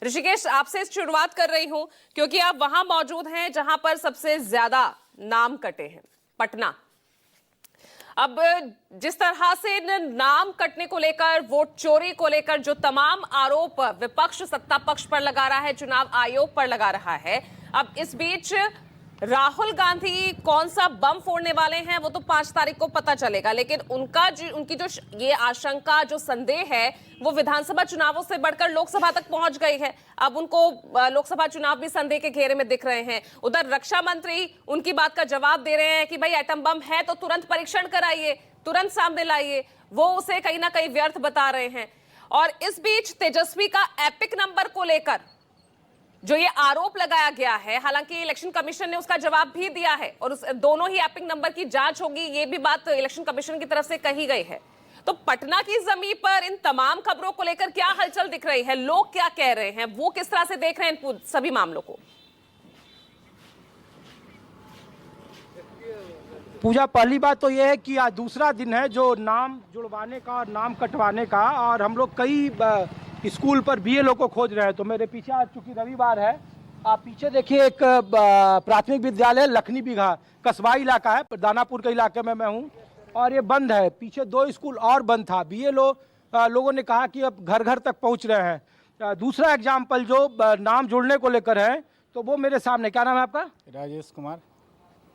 ऋषिकेश, आपसे शुरुआत कर रही हूं क्योंकि आप वहां मौजूद हैं जहां पर सबसे ज्यादा नाम कटे हैं, पटना। अब जिस तरह से नाम कटने को लेकर, वोट चोरी को लेकर जो तमाम आरोप विपक्ष सत्ता पक्ष पर लगा रहा है, चुनाव आयोग पर लगा रहा है, अब इस बीच राहुल गांधी कौन सा बम फोड़ने वाले हैं वो तो 5 तारीख को पता चलेगा, लेकिन उनकी जो ये आशंका, जो संदेह है, वो विधानसभा चुनावों से बढ़कर लोकसभा तक पहुंच गई है। अब उनको लोकसभा चुनाव भी संदेह के घेरे में दिख रहे हैं। उधर रक्षा मंत्री उनकी बात का जवाब दे रहे हैं कि भाई एटम बम है तो तुरंत परीक्षण कराइए, तुरंत सामने लाइए। वो उसे कहीं ना कहीं व्यर्थ बता रहे हैं। और इस बीच तेजस्वी का एपिक नंबर को लेकर जो ये आरोप लगाया गया है, हालांकि इलेक्शन कमीशन ने उसका जवाब भी दिया है और उस दोनों ही एपिक नंबर की जांच होगी, ये भी बात इलेक्शन कमीशन की तरफ से कही गई है। तो पटना की जमीन पर इन तमाम खबरों को लेकर क्या हलचल दिख रही है, लोग क्या कह रहे हैं, वो किस तरह से देख रहे हैं इन सभी मामलों को? पूजा, पहली बात तो यह है कि आज दूसरा दिन है जो नाम जुड़वाने का और नाम कटवाने का, और हम लोग कई स्कूल पर बीएलओ को खोज रहे हैं। तो मेरे पीछे आज चूंकि रविवार है, आप पीछे देखिए एक प्राथमिक विद्यालय लखनी बिघा कस्बा इलाका है, दानापुर के इलाके में मैं हूँ, और ये बंद है। पीछे 2 स्कूल और बंद था। बीएलओ लोगों ने कहा कि अब घर घर तक पहुँच रहे हैं। दूसरा एग्जाम्पल जो नाम जोड़ने को लेकर है, तो वो मेरे सामने, क्या नाम है आपका? राजेश कुमार।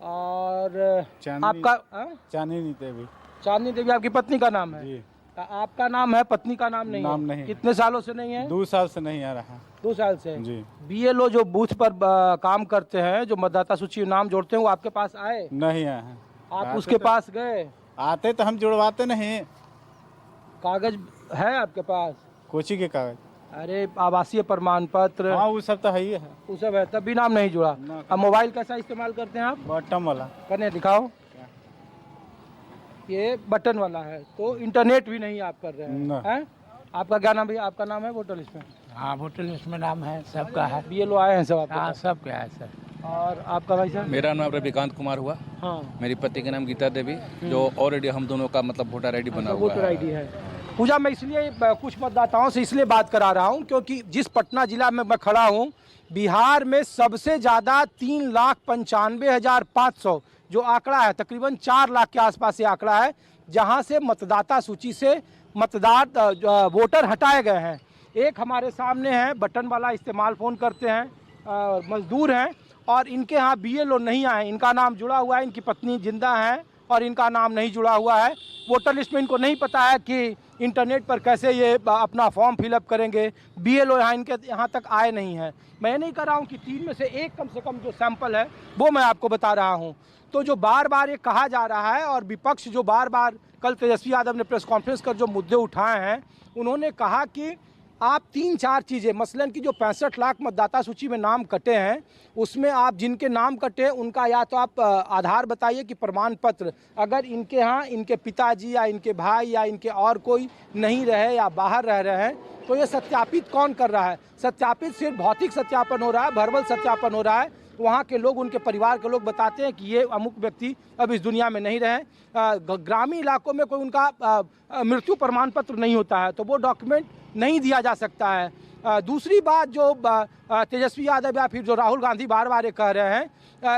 और आपका? चांदनी देवी। चांदनी देवी आपकी पत्नी का नाम है? जी। आपका नाम है, पत्नी का नाम नहीं? नाम है। नहीं। कितने सालों से नहीं है? 2 साल से नहीं आ रहा। 2 साल से जी। बीएलओ जो बूथ पर काम करते हैं, जो मतदाता सूची नाम जोड़ते हैं, वो आपके पास आए? नहीं आए हैं। आप उसके पास गए? आते तो हम जुड़वाते नहीं। कागज है आपके पास? कोची के कागज? अरे आवासीय प्रमाण पत्र। हाँ, वो सब तो है ही है। वो सब है, तब भी नाम नहीं जुड़ा। अब मोबाइल कैसा इस्तेमाल करते हैं आप? बटन वाला। कने दिखाओ। ये बटन वाला है, तो इंटरनेट भी नहीं आप कर रहे हैं? आपका क्या नाम भैया? आपका नाम है वोटर लिस्ट में? हाँ, वोटर लिस्ट में नाम है, सबका है। बीएलओ आए हैं सब आपके हाँ, पास? सबका है सर। और आपका भाई साहब? मेरा नाम रविकांत कुमार हुआ। हाँ। मेरी पति का नाम गीता देवी, जो ऑलरेडी हम दोनों का मतलब वोटर आईडी बना हुआ है। वोटर आईडी है। पूजा, मैं इसलिए कुछ मतदाताओं से इसलिए बात करा रहा हूं क्योंकि जिस पटना जिला में मैं खड़ा हूं, बिहार में सबसे ज़्यादा 3,95,500 जो आंकड़ा है, तकरीबन 4 लाख के आसपास ये आंकड़ा है, जहां से मतदाता सूची से वोटर हटाए गए हैं। एक हमारे सामने है, बटन वाला इस्तेमाल फ़ोन करते हैं, मजदूर हैं, और इनके यहाँ बीएलओ नहीं आए। इनका नाम जुड़ा हुआ है, इनकी पत्नी जिंदा है और इनका नाम नहीं जुड़ा हुआ है। वोटर लिस्ट में इनको नहीं पता है कि इंटरनेट पर कैसे ये अपना फॉर्म फिलअप करेंगे। बीएलओ इनके यहाँ तक आए नहीं हैं। मैं नहीं कर रहा हूँ कि 3 में से 1 कम से कम जो सैंपल है वो मैं आपको बता रहा हूँ। तो जो बार बार ये कहा जा रहा है, और विपक्ष जो बार बार, कल तेजस्वी यादव ने प्रेस कॉन्फ्रेंस कर जो मुद्दे उठाए हैं, उन्होंने कहा कि आप 3-4 चीज़ें, मसलन की जो 65 लाख मतदाता सूची में नाम कटे हैं, उसमें आप जिनके नाम कटे उनका या तो आप आधार बताइए कि प्रमाण पत्र, अगर इनके यहाँ इनके पिताजी या इनके भाई या इनके और कोई नहीं रहे या बाहर रह रहे हैं, तो ये सत्यापित कौन कर रहा है? सत्यापित सिर्फ भौतिक सत्यापन हो रहा है, वर्बल सत्यापन हो रहा है। वहाँ के लोग, उनके परिवार के लोग बताते हैं कि ये अमुक व्यक्ति अब इस दुनिया में नहीं रहे। ग्रामीण इलाकों में कोई उनका मृत्यु प्रमाण पत्र नहीं होता है, तो वो डॉक्यूमेंट नहीं दिया जा सकता है। दूसरी बात, जो तेजस्वी यादव या फिर जो राहुल गांधी बार बार ये कह रहे हैं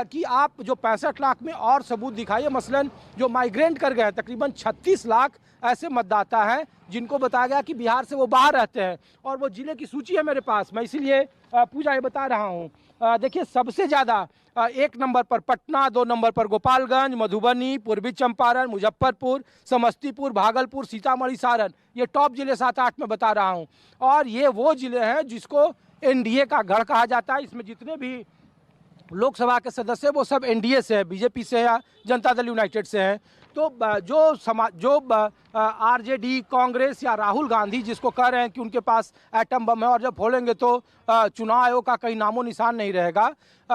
कि आप जो 65 लाख में और सबूत दिखाइए। मसलन जो माइग्रेंट कर गए हैं, तकरीबन 36 लाख ऐसे मतदाता हैं जिनको बताया गया कि बिहार से वो बाहर रहते हैं, और वो जिले की सूची है मेरे पास। मैं इसीलिए पूजा ये बता रहा हूँ। देखिए, सबसे ज़्यादा 1 नंबर पर पटना, 2 नंबर पर गोपालगंज, मधुबनी, पूर्वी चंपारण, मुजफ्फरपुर, समस्तीपुर, भागलपुर, सीतामढ़ी, सारण, ये टॉप जिले 7-8 में बता रहा हूँ। और ये वो जिले हैं जिसको एनडीए का गढ़ कहा जाता है। इसमें जितने भी लोकसभा के सदस्य वो सब एनडीए से हैं, बीजेपी से या जनता दल यूनाइटेड से हैं। तो जो आरजेडी, कांग्रेस या राहुल गांधी जिसको कह रहे हैं कि उनके पास एटम बम है और जब फोड़ेंगे तो चुनाव आयोग का कहीं नामो निशान नहीं रहेगा,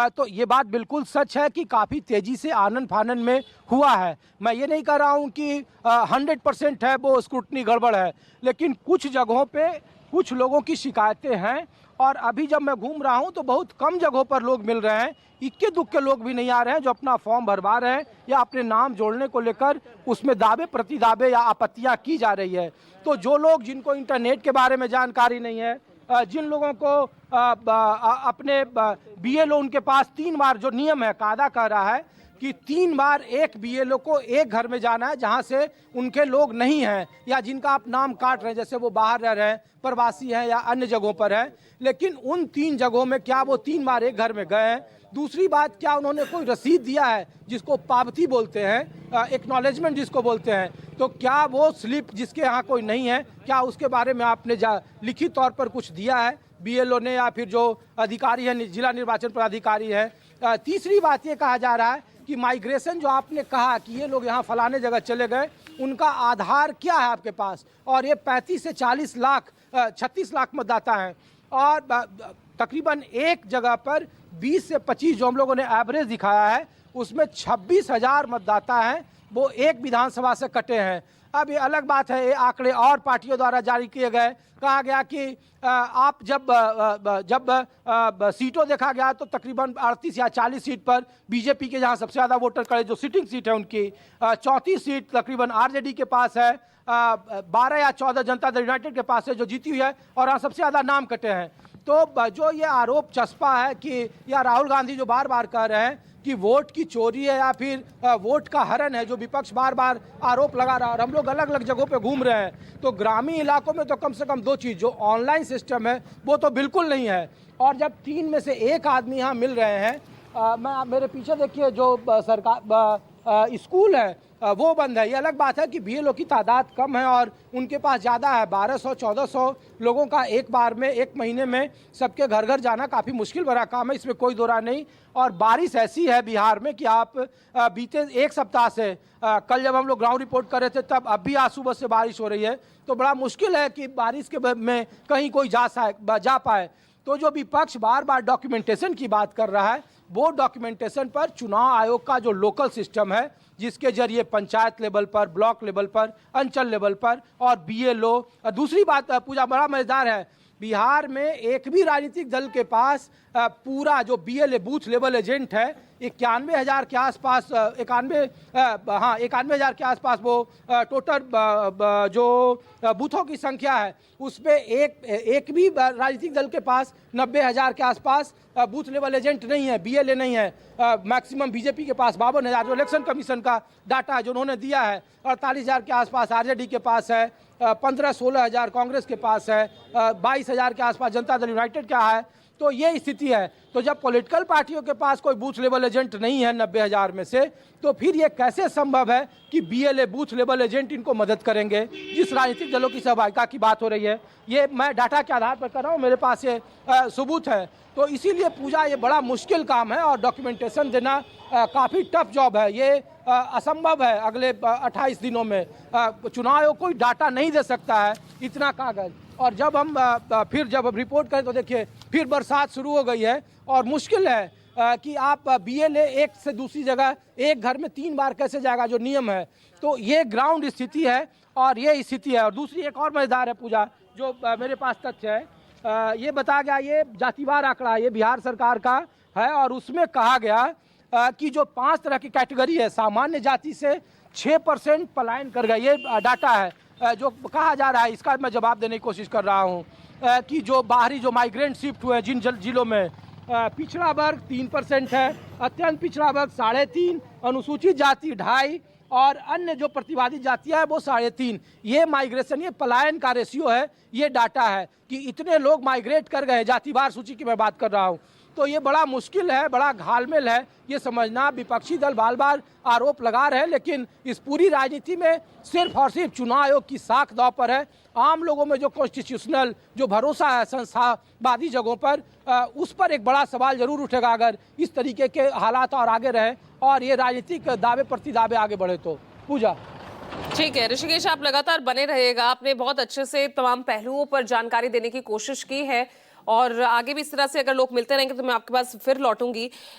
तो ये बात बिल्कुल सच है कि काफ़ी तेज़ी से आनन फानन में हुआ है। मैं ये नहीं कह रहा हूँ कि 100% है वो स्क्रूटनी गड़बड़ है, लेकिन कुछ जगहों पे कुछ लोगों की शिकायतें हैं। और अभी जब मैं घूम रहा हूं तो बहुत कम जगहों पर लोग मिल रहे हैं, इक्के दुक्के लोग भी नहीं आ रहे हैं जो अपना फॉर्म भरवा रहे हैं या अपने नाम जोड़ने को लेकर उसमें दावे प्रतिदावे या आपत्तियां की जा रही है। तो जो लोग, जिनको इंटरनेट के बारे में जानकारी नहीं है, जिन लोगों को अपने BLO उनके पास 3 बार जो नियम है कायदा कह रहा है कि 3 बार एक BLO को एक घर में जाना है जहां से उनके लोग नहीं हैं या जिनका आप नाम काट रहे हैं, जैसे वो बाहर रह रहे हैं, प्रवासी हैं या अन्य जगहों पर हैं, लेकिन उन 3 जगहों में क्या वो 3 बार एक घर में गए हैं? दूसरी बात, क्या उन्होंने कोई रसीद दिया है जिसको पावती बोलते हैं, एक्नॉलेजमेंट जिसको बोलते हैं? तो क्या वो स्लिप जिसके यहाँ कोई नहीं है, क्या उसके बारे में आपने लिखित तौर पर कुछ दिया है BLO ने या फिर जो अधिकारी है जिला निर्वाचन पदाधिकारी है? तीसरी बात ये कहा जा रहा है कि माइग्रेशन जो आपने कहा कि ये लोग यहाँ फलाने जगह चले गए, उनका आधार क्या है आपके पास? और ये 35 से 40 लाख 36 लाख मतदाता हैं और तकरीबन एक जगह पर 20 से 25 जो हम लोगों ने एवरेज दिखाया है उसमें 26,000 मतदाता हैं, वो एक विधानसभा से कटे हैं। अब ये अलग बात है, ये आंकड़े और पार्टियों द्वारा जारी किए गए। कहा गया कि आप जब सीटों देखा गया तो तकरीबन 38 या 40 सीट पर बीजेपी के जहां सबसे ज़्यादा वोटर कड़े जो सिटिंग सीट है उनकी 34 सीट तकरीबन RJD के पास है, 12 या 14 जनता दल यूनाइटेड के पास है जो जीती हुई है और यहाँ सबसे ज़्यादा नाम कटे हैं। तो जो ये आरोप चस्पा है कि या राहुल गांधी जो बार बार कह रहे हैं कि वोट की चोरी है या फिर वोट का हरण है, जो विपक्ष बार बार आरोप लगा रहा है और हम लोग अलग अलग जगहों पे घूम रहे हैं, तो ग्रामीण इलाकों में तो कम से कम 2 चीज़, जो ऑनलाइन सिस्टम है वो तो बिल्कुल नहीं है, और जब 3 में से 1 आदमी यहाँ मिल रहे हैं, मेरे पीछे देखिए जो सरकार स्कूल है वो बंद है। ये अलग बात है कि BLO की तादाद कम है और उनके पास ज़्यादा है, 1200-1400 लोगों का एक बार में एक महीने में सबके घर घर जाना काफ़ी मुश्किल भरा काम है, इसमें कोई दो राय नहीं। और बारिश ऐसी है बिहार में कि आप बीते 1 सप्ताह से कल जब हम लोग ग्राउंड रिपोर्ट कर रहे थे तब अब भी आज सुबह से बारिश हो रही है, तो बड़ा मुश्किल है कि बारिश के में कहीं कोई जा पाए। तो जो विपक्ष बार बार डॉक्यूमेंटेशन की बात कर रहा है, वो डॉक्यूमेंटेशन पर चुनाव आयोग का जो लोकल सिस्टम है जिसके जरिए पंचायत लेवल पर, ब्लॉक लेवल पर, अंचल लेवल पर और BLO। दूसरी बात पूजा बड़ा मजेदार है, बिहार में एक भी राजनीतिक दल के पास पूरा जो BLA बूथ लेवल एजेंट है 91,000 के आसपास, 91,000 के आसपास वो टोटल जो बूथों की संख्या है उसमें एक भी राजनीतिक दल के पास 90,000 के आसपास बूथ लेवल एजेंट नहीं है, BLA नहीं है। मैक्सिमम बीजेपी के पास 52,000 जो इलेक्शन कमीशन का डाटा है जो उन्होंने दिया है, 48,000 के आसपास RJD के पास है, 15-16,000 कांग्रेस के पास है, 22,000 के आसपास जनता दल यूनाइटेड का है। तो ये स्थिति है। तो जब पॉलिटिकल पार्टियों के पास कोई बूथ लेवल एजेंट नहीं है 90,000 में से, तो फिर ये कैसे संभव है कि BLA बूथ लेवल एजेंट इनको मदद करेंगे? जिस राजनीतिक दलों की सहभागिता की बात हो रही है, ये मैं डाटा के आधार पर कर रहा हूँ, मेरे पास ये सबूत है। तो इसीलिए पूजा ये बड़ा मुश्किल काम है और डॉक्यूमेंटेशन देना काफ़ी टफ जॉब है, ये असंभव है। अगले 28 दिनों में चुनाव आयोग कोई डाटा नहीं दे सकता है, इतना कागज। और जब हम फिर जब रिपोर्ट करें तो देखिए फिर बरसात शुरू हो गई है और मुश्किल है कि आप BLA एक से दूसरी जगह एक घर में 3 बार कैसे जाएगा जो नियम है। तो ये ग्राउंड स्थिति है और ये स्थिति है। और दूसरी एक और मजेदार है पूजा, जो मेरे पास तथ्य है, ये बताया गया, ये जातिवार आंकड़ा ये बिहार सरकार का है और उसमें कहा गया कि जो 5 तरह की कैटेगरी है, सामान्य जाति से 6% पलायन कर गए, ये डाटा है जो कहा जा रहा है। इसका मैं जवाब देने की कोशिश कर रहा हूँ कि जो बाहरी जो माइग्रेंट शिफ्ट हुए जिन जिलों में, पिछड़ा वर्ग 3% है, अत्यंत पिछड़ा वर्ग 3.5%, अनुसूचित जाति 2.5% और अन्य जो प्रतिवादी जातियां है वो 3.5%। ये माइग्रेशन, ये पलायन का रेशियो है, ये डाटा है कि इतने लोग माइग्रेट कर गए। जातिवार सूची की मैं बात कर रहा हूँ। तो ये बड़ा मुश्किल है, बड़ा घालमेल है ये समझना। विपक्षी दल बार बार आरोप लगा रहे हैं, लेकिन इस पूरी राजनीति में सिर्फ और सिर्फ चुनाव आयोग की साख दांव पर है। आम लोगों में जो कॉन्स्टिट्यूशनल जो भरोसा है संस्थावादी जगहों पर, उस पर एक बड़ा सवाल जरूर उठेगा अगर इस तरीके के हालात और आगे रहे और ये राजनीतिक दावे प्रति दावे आगे बढ़े तो। पूजा ठीक है ऋषिकेश, आप लगातार बने रहिएगा। आपने बहुत अच्छे से तमाम पहलुओं पर जानकारी देने की कोशिश की है और आगे भी इस तरह से अगर लोग मिलते रहेंगे तो मैं आपके पास फिर लौटूंगी।